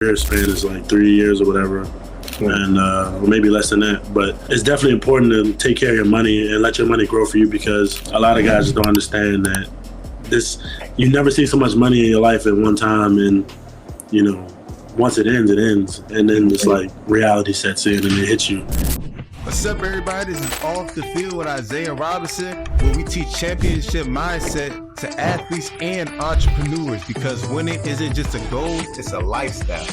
career span is like 3 years or whatever, and or maybe less than that. But it's definitely important to take care of your money and let your money grow for you, because a lot of guys just don't understand that you never see so much money in your life at one time, and once it ends, and then it's like reality sets in and it hits you. What's up, everybody? This is Off the Field with Isaiah Robinson, where we teach championship mindset to athletes and entrepreneurs, because winning isn't just a goal, it's a lifestyle.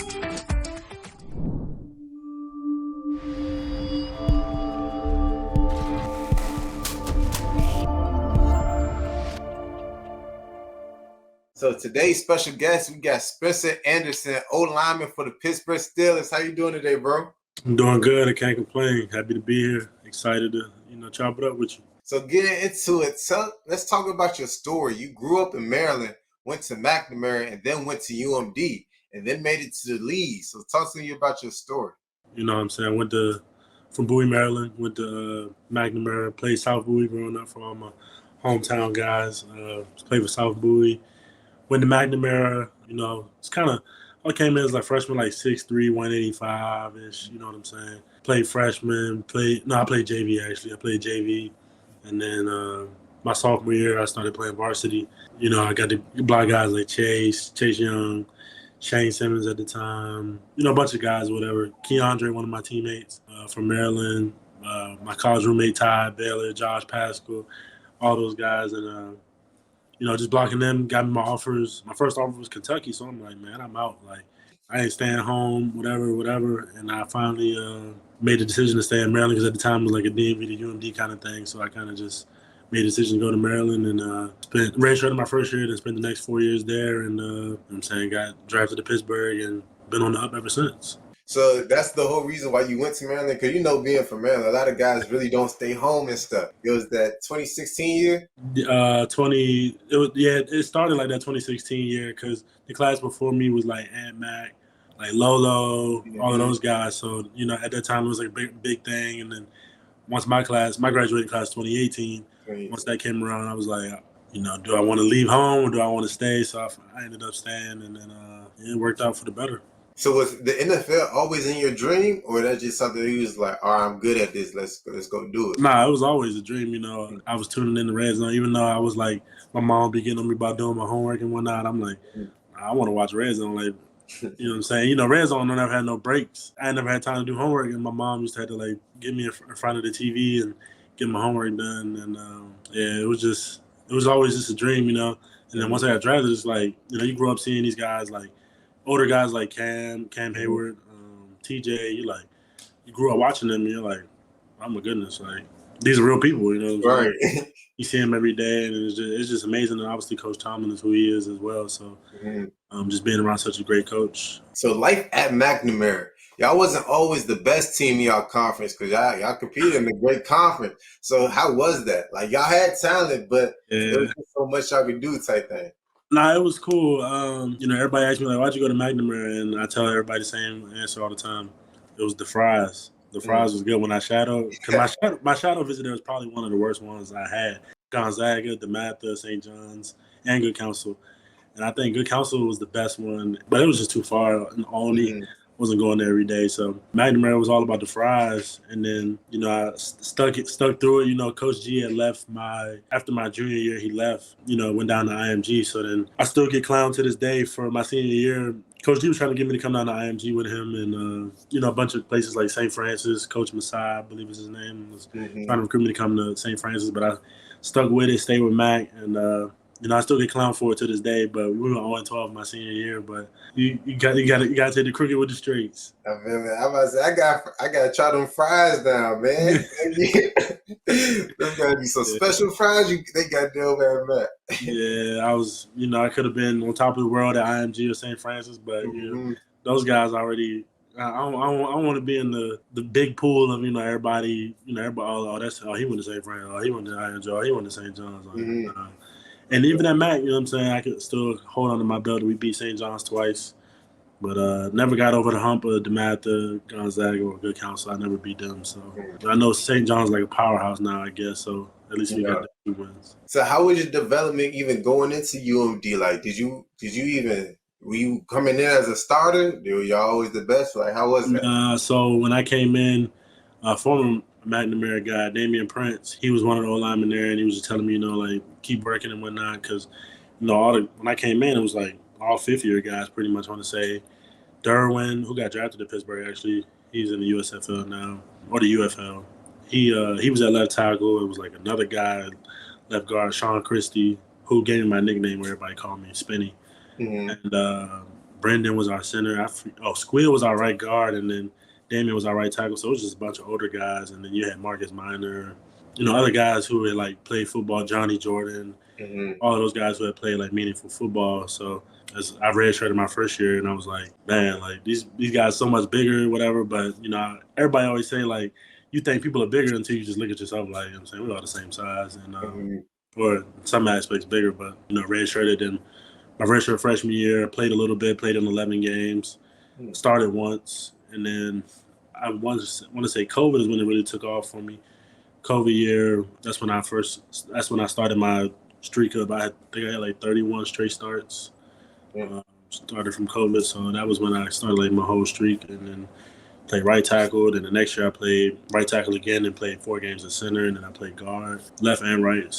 So today's special guest, we got Spencer Anderson, O-lineman for the Pittsburgh Steelers. How you doing today, bro? I'm doing good. I can't complain. Happy to be here. Excited to, chop it up with you. So getting into it, let's talk about your story. You grew up in Maryland, went to McNamara, and then went to UMD, and then made it to the league. So talk to me about your story. You know what I'm saying? I went from Bowie, Maryland, went to McNamara, played South Bowie growing up for all my hometown guys. Played for South Bowie. Went to McNamara, it's kind of, I came in as like freshman, like 6'3", 185-ish, you know what I'm saying? Played freshman, I played JV actually. I played JV. And then my sophomore year, I started playing varsity. I got the black guys like Chase Young, Shane Simmons at the time, a bunch of guys, whatever. Keandre, one of my teammates from Maryland, my college roommate, Ty Baylor, Josh Pascal, all those guys. And, just blocking them, got me my offers. My first offer was Kentucky, so I'm like, man, I'm out. Like, I ain't staying home, whatever. And I finally made the decision to stay in Maryland, because at the time it was like a DMV to UMD kind of thing. So I kind of just made a decision to go to Maryland, and redshirted my first year, then spent the next 4 years there. And got drafted to Pittsburgh and been on the up ever since. So that's the whole reason why you went to Maryland, because being from Maryland, a lot of guys really don't stay home and stuff. It was that 2016 year? It started like that 2016 year, because the class before me was like Ant Mac, like Lolo, all of those guys. So, at that time it was like a big thing. And then once my graduating class 2018, once that came around, I was like, do I want to leave home or do I want to stay? So I ended up staying, and then it worked out for the better. So was the NFL always in your dream, or that's just something you was like, all right, I'm good at this, let's go do it? Nah, it was always a dream, I was tuning in the Red Zone, even though I was like, my mom be getting on me about doing my homework and whatnot. I'm like, I want to watch Red Zone, like, you know what I'm saying? Red Zone, I never had no breaks. I never had time to do homework, and my mom used to have to like get me in front of the TV and get my homework done. And it was always just a dream, And then once I got drafted, it's like, you grew up seeing these guys, like older guys like Cam Hayward, TJ. You grew up watching them, and you're like, oh my goodness, like these are real people, Right. You see them every day, and it's just amazing. And obviously, Coach Tomlin is who he is as well. So, just being around such a great coach. So, life at McNamara, y'all wasn't always the best team in y'all conference, because y'all competed in a great conference. So, how was that? Like, y'all had talent, but there was just so much y'all could do, type thing. Nah, it was cool. Everybody asked me, like, why'd you go to McNamara? And I tell everybody the same answer all the time. It was the fries. The fries was good when I shadowed. Because my shadow visitor was probably one of the worst ones I had. Gonzaga, DeMatha, St. John's, and Good Counsel. And I think Good Counsel was the best one. But it was just too far. And Olney wasn't going there every day. So McNamara was all about the fries. And then, I stuck through it. Coach G had left after my junior year, he left, went down to IMG. So then I still get clowned to this day for my senior year. Coach G was trying to get me to come down to IMG with him, and, a bunch of places like St. Francis. Coach Masai, I believe is his name, was trying to recruit me to come to St. Francis, but I stuck with it, stayed with Mac, and, I still get clowned for it to this day, but we were 0-12 my senior year. But you got to take the crooked with the straights. I feel it. I'm about to say, I got to try them fries down, man. There's got to be some special fries they got there over at Mac. Yeah, I was, I could have been on top of the world at IMG or St. Francis, but those guys already. I don't want to be in the big pool of everybody. Everybody. He went to St. Francis. He went to IMG. He went to St. John's. And even at Mac, I'm saying, I could still hold on to my belt. We beat St. John's twice, but never got over the hump of DeMatha, Gonzaga, or Good Counsel. I never beat them. So I know St. John's like a powerhouse now, I guess. So at least we got the 2 wins. So how was your development even going into UMD? Like, did you even Were you coming in as a starter? Were y'all always the best? Like, how was that? So when I came in, former McNamara guy, Damian Prince, he was one of the O-linemen there, and he was just telling me, like, keep working and whatnot, because, when I came in, it was like all fifth-year guys pretty much, I want to say. Derwin, who got drafted to Pittsburgh, actually, he's in the USFL now, or the UFL. He was at left tackle. It was like another guy, left guard, Sean Christie, who gave me my nickname where everybody called me Spinny. Mm-hmm. And Brendan was our center. Squeal was our right guard, and then Damien was our right tackle. So it was just a bunch of older guys, and then you had Marcus Minor, other guys who had like played football, Johnny Jordan, all of those guys who had played like meaningful football. So as I redshirted my first year, and I was like, man, like these guys so much bigger, whatever. But everybody always say like you think people are bigger until you just look at yourself like, I'm saying we're all the same size, and or in some aspects bigger. But redshirted, and my redshirt freshman year, played a little bit, played in 11 games, started once, and then I want to say COVID is when it really took off for me. COVID year, that's when I started my streak up. I think I had like 31 straight starts. Started from COVID, so that was when I started like my whole streak, and then played right tackle. Then the next year I played right tackle again and played 4 games at center, and then I played guard, left and right.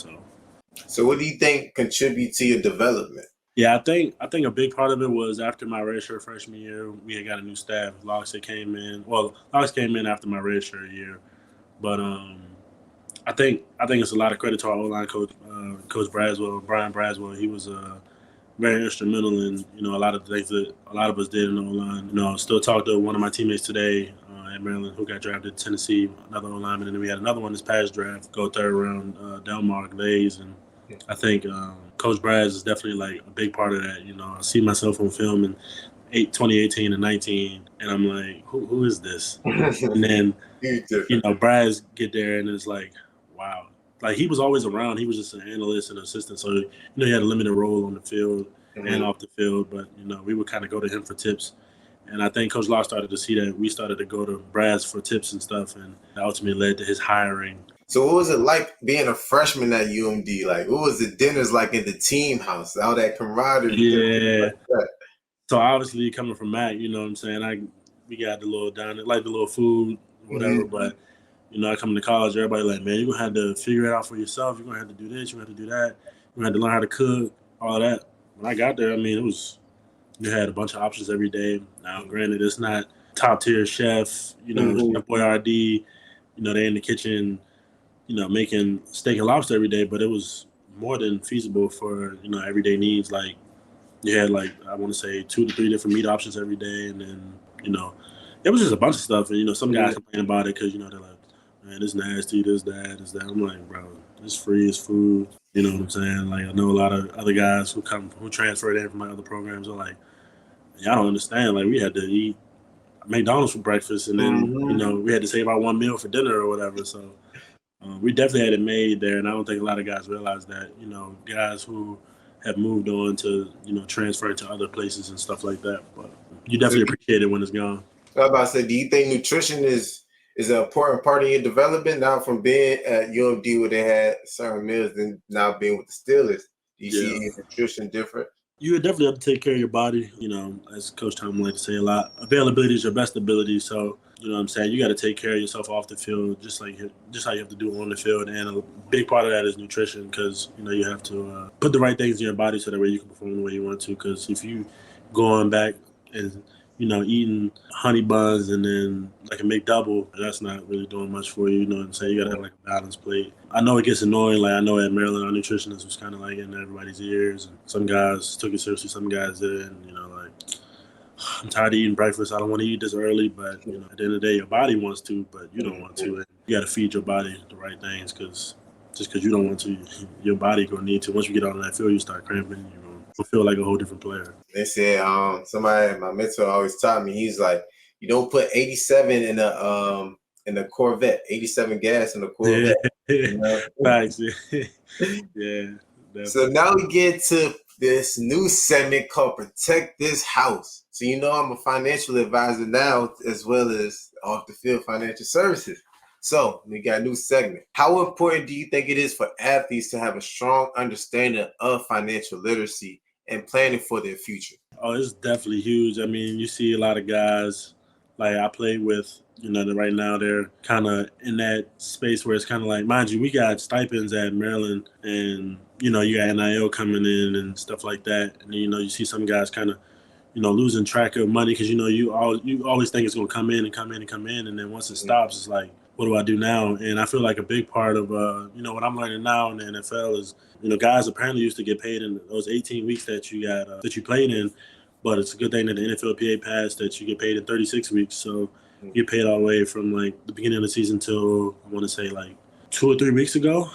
So what do you think contribute to your development? Yeah, I think a big part of it was after my redshirt freshman year, we had got a new staff. Locks came in. Well, Locks came in after my redshirt year, but I think it's a lot of credit to our O-line coach, Coach Braswell, Brian Braswell. He was very instrumental in a lot of the things that a lot of us did in the O-line. Still talked to one of my teammates today at Maryland who got drafted to Tennessee, another O-lineman, and then we had another one this past draft, go third round, Delmark Lays, and I think Coach Braz is definitely like a big part of that. I see myself on film in 2018 and 19, and I'm like, who is this? And then Braz get there, and it's like, wow. Like he was always around. He was just an analyst and assistant, so he had a limited role on the field and off the field. But we would kind of go to him for tips. And I think Coach Locke started to see that. We started to go to Braz for tips and stuff, and that ultimately led to his hiring. So what was it like being a freshman at UMD? Like, what was the dinners like in the team house? All that camaraderie. Yeah. Like that. So obviously coming from Mac, you know what I'm saying? We got the little down, like the little food, whatever. But I come to college, everybody like, man, you're gonna have to figure it out for yourself. You're gonna have to do this. You're gonna have to do that. You're gonna have to learn how to cook, all that. When I got there, I mean, you had a bunch of options every day. Now, granted, it's not top tier chef, Chef Boyardee, they in the kitchen, making steak and lobster every day, but it was more than feasible for, everyday needs. Like you had like, I want to say 2 to 3 different meat options every day. And then, it was just a bunch of stuff. And, some guys complain about it because, they're like, man, it's nasty, this, that, this, that. I'm like, bro, it's free, it's food. You know what I'm saying? Like I know a lot of other guys who transferred in from my other programs are like, I don't understand. Like we had to eat McDonald's for breakfast, and then we had to save our one meal for dinner or whatever. So we definitely had it made there, and I don't think a lot of guys realize that. Guys who have moved on to transfer to other places and stuff like that. But you definitely appreciate it when it's gone. I was about to say, do you think nutrition is an important part of your development now from being at UMD where they had certain meals and now being with the Steelers? Do you see your nutrition different? You definitely have to take care of your body. As Coach Tom likes to say a lot, availability is your best ability. So, you know what I'm saying? You got to take care of yourself off the field, just how you have to do on the field. And a big part of that is nutrition because, you have to put the right things in your body so that way you can perform the way you want to. Because if you going back and, eating honey buns and then like a McDouble, that's not really doing much for you. You know what I'm saying? You got to have like a balanced plate. I know it gets annoying. Like I know at Maryland, our nutritionist was kind of like in everybody's ears. And some guys took it seriously, some guys didn't. Like I'm tired of eating breakfast. I don't want to eat this early, but at the end of the day, your body wants to, but you don't want to. And you got to feed your body the right things because just because you don't want to, your body gonna need to. Once you get out on that field, you start cramping. You'll feel like a whole different player. They said somebody, my mentor always taught me. He's like, you don't put 87 in a Corvette, 87 gas in a Corvette. Facts. Yeah. Definitely. So now we get to this new segment called Protect This House. So I'm a financial advisor now as well as off the field financial services. So we got a new segment. How important do you think it is for athletes to have a strong understanding of financial literacy and planning for their future? Oh, it's definitely huge. I mean, you see a lot of guys like I play with, that right now they're kind of in that space where it's kind of like, mind you, we got stipends at Maryland and, you got NIL coming in and stuff like that. And, you see some guys kind of, losing track of money because, you always think it's going to come in and come in and come in. And then once it stops, it's like, what do I do now? And I feel like a big part of, what I'm learning now in the NFL is, guys apparently used to get paid in those 18 weeks that you got that you played in. But it's a good thing that the NFLPA passed that you get paid in 36 weeks. So you get paid all the way from like the beginning of the season till I want to say like 2 or 3 weeks ago.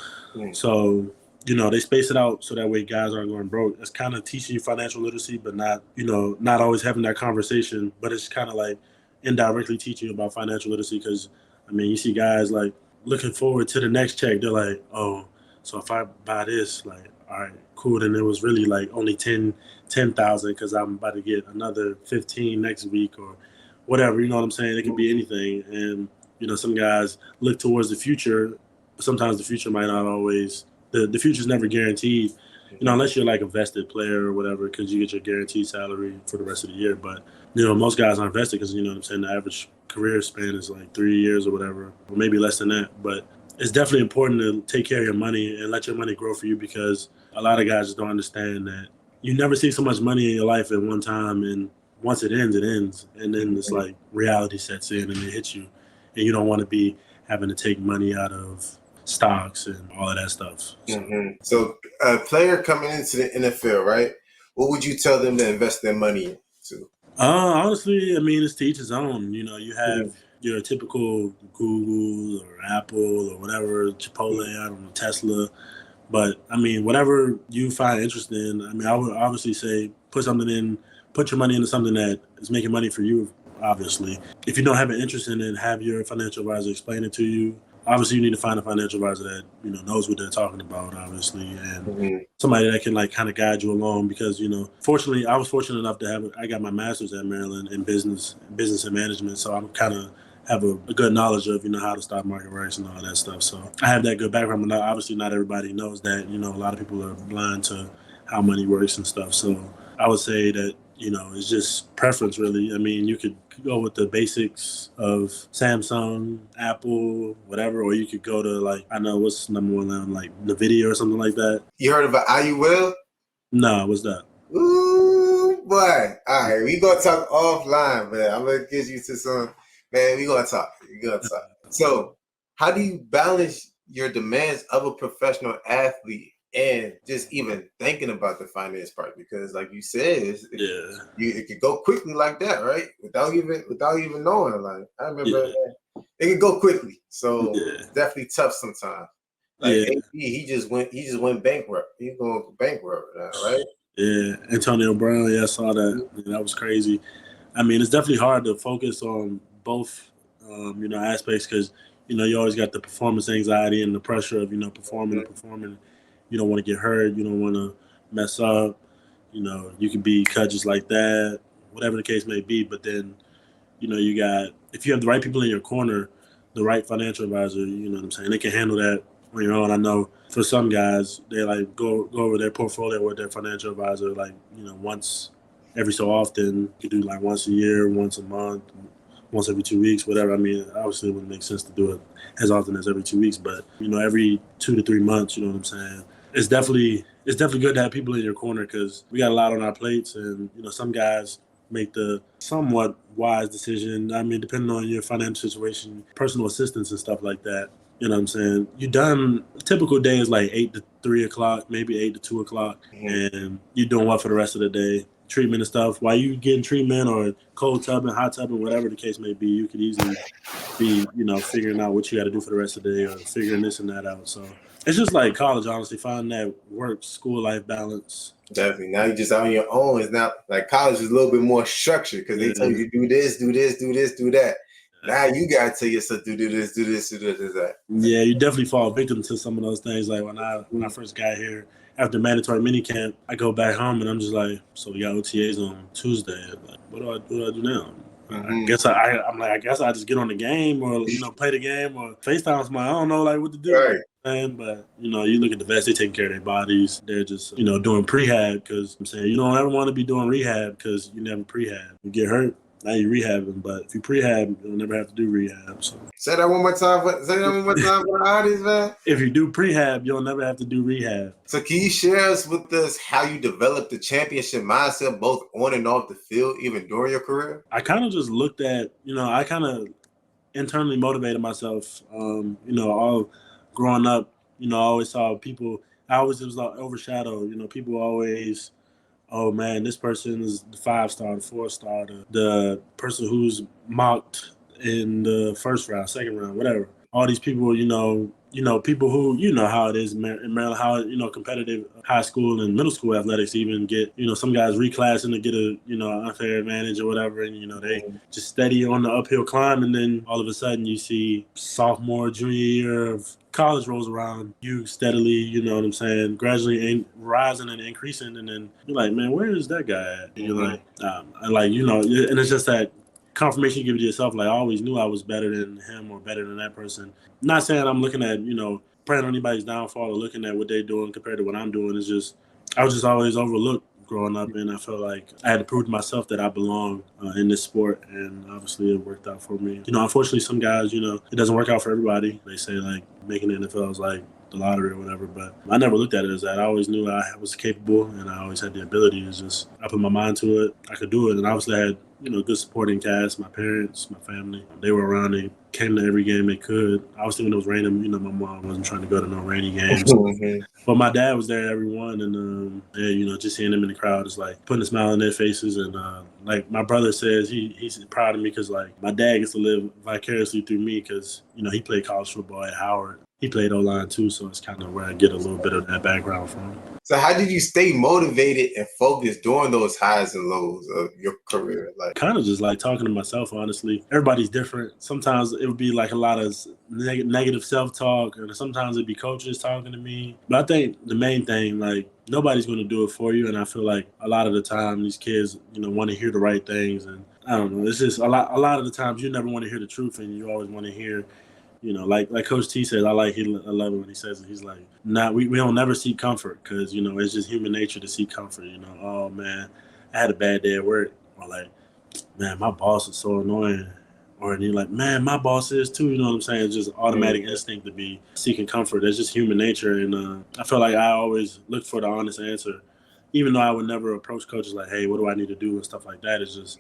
So, they space it out so that way guys aren't going broke. It's kind of teaching you financial literacy, but not, not always having that conversation. But it's kind of like indirectly teaching you about financial literacy because, I mean, you see guys like looking forward to the next check. They're like, oh, so if I buy this, like, all right, cool. Then it was really like only 10,000 because I'm about to get another 15 next week or whatever. You know what I'm saying? It could be anything. And, some guys look towards the future. Sometimes the future might not always – the future's never guaranteed, unless you're like a vested player or whatever because you get your guaranteed salary for the rest of the year. But, most guys aren't vested because, what I'm saying, the average career span is like 3 years or whatever, or maybe less than that. But it's definitely important to take care of your money and let your money grow for you because a lot of guys just don't understand that you never see so much money in your life at one time, and once it ends, it ends. And then it's like reality sets in and it hits you. And you don't want to be having to take money out of stocks and all of that stuff. So a player coming into the NFL, right? What would you tell them to invest their money into? Honestly, I mean, it's to each his own. You have your typical Google or Apple or whatever, Chipotle, I don't know, Tesla. But, I mean, whatever you find interesting, I mean, I would obviously say put your money into something that is making money for you, obviously. If you don't have an interest in it, have your financial advisor explain it to you. Obviously, you need to find a financial advisor that, knows what they're talking about, obviously, and somebody that can, like, kind of guide you along because, fortunately, I was fortunate enough to I got my master's at Maryland in business and management, so I'm kind of have a good knowledge of, how the stock market works and all that stuff. So I have that good background, but obviously not everybody knows that, a lot of people are blind to how money works and stuff. So I would say that, it's just preference, really. I mean, you could go with the basics of Samsung, Apple, whatever, or you could go to, like, I know what's number one now, like NVIDIA or something like that. You heard about IUL? No, what's that? Ooh, boy. All right, we going to talk offline, man. I'm going to get you to some, man, we going to talk. So how do you balance your demands of a professional athlete and just even thinking about the finance part? Because like you said, it could go quickly like that, right? Without even knowing. Like I remember it could go quickly. So it's definitely tough sometimes. Like AP, he just went bankrupt. He's going bankrupt now, right? Yeah, Antonio Brown, I saw that. That was crazy. I mean, it's definitely hard to focus on both aspects because, you always got the performance anxiety and the pressure of, performing. You don't want to get hurt. You don't want to mess up. You can be cut just like that, whatever the case may be. But then, you got, if you have the right people in your corner, the right financial advisor, you know what I'm saying, they can handle that on your own. I know for some guys, they like go over their portfolio with their financial advisor, like, once every so often. You do like once a year, once a month, once every 2 weeks, whatever. I mean, obviously it wouldn't make sense to do it as often as every 2 weeks, but, every 2 to 3 months, you know what I'm saying? It's definitely good to have people in your corner because we got a lot on our plates and, some guys make the somewhat wise decision. I mean, depending on your financial situation, personal assistance and stuff like that, you know what I'm saying? Typical day is like 8 to 3 o'clock, maybe 8 to 2 o'clock, and you're doing what for the rest of the day? Treatment and stuff. While you getting treatment or cold tubbing, hot tubbing, whatever the case may be, you could easily be, figuring out what you got to do for the rest of the day or figuring this and that out. So it's just like college, honestly, finding that work, school life balance. Definitely. Now you're just on your own. It's not like college is a little bit more structured because they tell you do this, do this, do this, do that. Now you got to tell yourself do this, do this, do this, do that. Yeah, you definitely fall victim to some of those things. Like when I first got here, after mandatory minicamp, I go back home and I'm just like, so we got OTAs on Tuesday. Like, what do I do now? I guess I guess I just get on the game or play the game or FaceTime somebody. I don't know what to do. Right. saying? But, you look at the vets, they taking care of their bodies. They're just, doing prehab because I'm saying you don't ever want to be doing rehab because you never prehab. You get hurt, now you rehabbing. But if you prehab, you'll never have to do rehab. So Say that one more time. Say that one more time for the audience, man. if you do prehab, you'll never have to do rehab. So can you share with us how you developed the championship mindset both on and off the field, even during your career? I kind of just looked at, I kind of internally motivated myself. All growing up, I always saw people. I always was like overshadowed. People always, oh man, this person is the 5-star, the 4-star, the person who's mocked in the first round, second round, whatever. All these people, people who, how it is in Maryland, how, competitive high school and middle school athletics even get, some guys reclassing to get a, unfair advantage or whatever. And, they just steady on the uphill climb. And then all of a sudden you see sophomore, junior year of college rolls around, you steadily, gradually rising and increasing. And then you're like, man, where is that guy at? And you're like, and it's just that confirmation you give to yourself, like I always knew I was better than him or better than that person. Not saying I'm looking at, praying on anybody's downfall or looking at what they're doing compared to what I'm doing. It's just, I was just always overlooked growing up, and I felt like I had to prove to myself that I belong in this sport, and obviously it worked out for me. Unfortunately, some guys, it doesn't work out for everybody. They say like making the NFL is like the lottery or whatever, but I never looked at it as that. I always knew I was capable, and I always had the ability. It's just I put my mind to it, I could do it, and obviously I had good supporting cast. My parents, my family, they were around. They came to every game they could. Obviously, when it was raining, my mom wasn't trying to go to no rainy games. But my dad was there every one, and just seeing them in the crowd is like putting a smile on their faces. And like my brother says, he's proud of me because like my dad gets to live vicariously through me because he played college football at Howard. He played O-line too, so it's kind of where I get a little bit of that background from. So how did you stay motivated and focused during those highs and lows of your career? Like kind of just like talking to myself, honestly. Everybody's different. Sometimes it would be like a lot of negative self-talk, and sometimes it'd be coaches talking to me. But I think the main thing, like nobody's going to do it for you, and I feel like a lot of the time these kids, want to hear the right things, and I don't know. It's just a lot of the times you never want to hear the truth, and you always want to hear. Like Coach T says, I love it when he says it. He's like, we don't never seek comfort because, it's just human nature to seek comfort. Oh, man, I had a bad day at work. Or like, man, my boss is so annoying. Or you're like, man, my boss is too. You know what I'm saying? It's just automatic instinct to be seeking comfort. That's just human nature. And I feel like I always look for the honest answer. Even though I would never approach coaches like, hey, what do I need to do and stuff like that. It's just,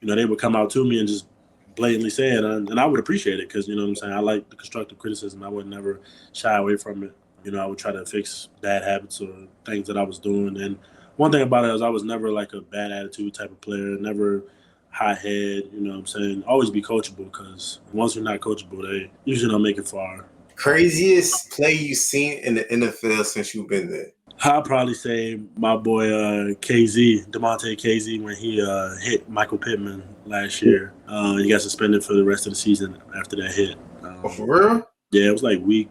they would come out to me and just blatantly say it, and I would appreciate it because, I like the constructive criticism. I would never shy away from it. I would try to fix bad habits or things that I was doing. And one thing about it is I was never like a bad attitude type of player, never high head, always be coachable because once you're not coachable, they usually don't make it far. Craziest play you've seen in the NFL since you've been there? I'll probably say my boy KZ, DeMonte KZ, when he hit Michael Pittman last year. He got suspended for the rest of the season after that hit. For real? Yeah, it was like week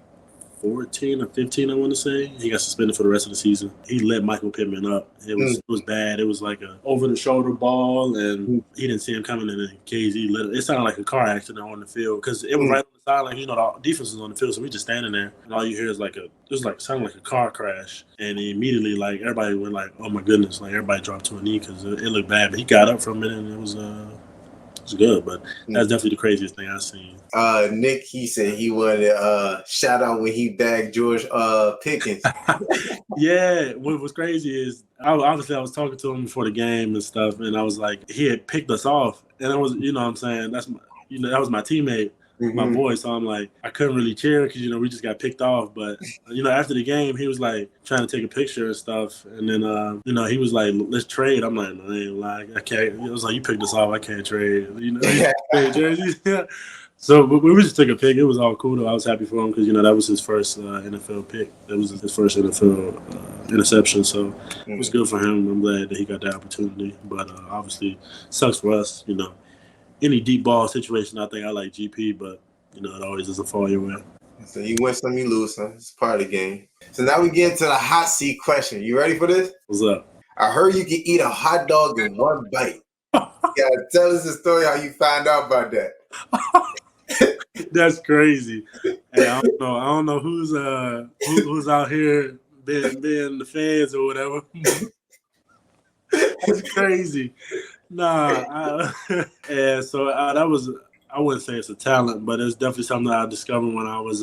14 or 15, I want to say. He got suspended for the rest of the season. He lit Michael Pittman up. It was bad. It was like a over-the-shoulder ball, and he didn't see him coming, and then KZ lit it. It sounded like a car accident on the field because it was right on the sideline. The defense was on the field, so we just standing there, and all you hear is sounded like a car crash, and immediately, like, everybody went like, oh my goodness, like everybody dropped to a knee because it looked bad, but he got up from it, and it was good, but that's definitely the craziest thing I've seen. Nick, he said he wanted shout out when he bagged George Pickens. Yeah, what was crazy is I was talking to him before the game and stuff, and I was like, he had picked us off, and it was, what I'm saying, that's my, that was my teammate, my boy. So I'm like, I couldn't really cheer because we just got picked off. But after the game, he was like trying to take a picture and stuff, and then he was like, let's trade. I'm like, no, I ain't lying, I can't. It was like, you picked us off, I can't trade. Trade jerseys. So we just took a pick. It was all cool though. I was happy for him because that was his first NFL pick. That was his first NFL interception. So it was good for him. I'm glad that he got the opportunity. But obviously, sucks for us. Any deep ball situation, I think I like GP, but it always doesn't fall your way. So you win some, you lose some. It's part of the game. So now we get into the hot seat question. You ready for this? What's up? I heard you can eat a hot dog in one bite. Yeah, tell us the story how you found out about that. That's crazy. Hey, I don't know who's out here being the fans or whatever. That's crazy. Nah, and so that was. I wouldn't say it's a talent, but it's definitely something that I discovered when I was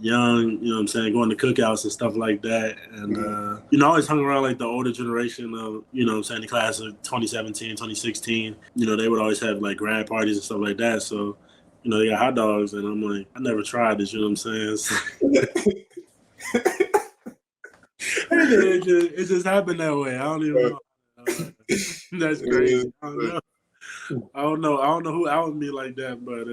young. You know what I'm saying? Going to cookouts and stuff like that. And, I always hung around like the older generation of, what I'm saying, the class of 2017, 2016. They would always have like grad parties and stuff like that. So, they got hot dogs. And I'm like, I never tried this. You know what I'm saying? It just happened that way. I don't even know. That's crazy. I don't know who outed me like that, but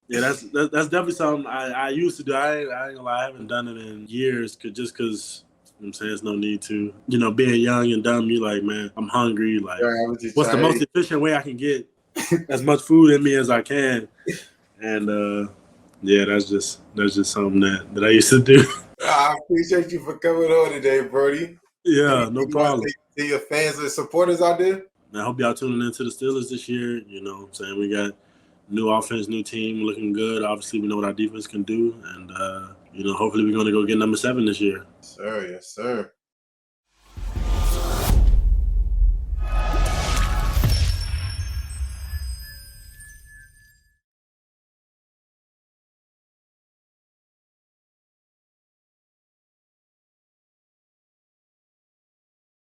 yeah, that's definitely something I used to do. I ain't gonna lie, I haven't done it in years, because I'm saying there's no need to. Being young and dumb, you like, man, I'm hungry. Like, what's the most efficient way I can get as much food in me as I can? And yeah, that's just something that I used to do. I appreciate you for coming on today, Brody. Yeah, no problem. To your fans and supporters out there. I hope y'all tuning into the Steelers this year. I'm saying we got new offense, new team, looking good. Obviously, we know what our defense can do. And, hopefully we're going to go get number 7 this year. Yes, sir.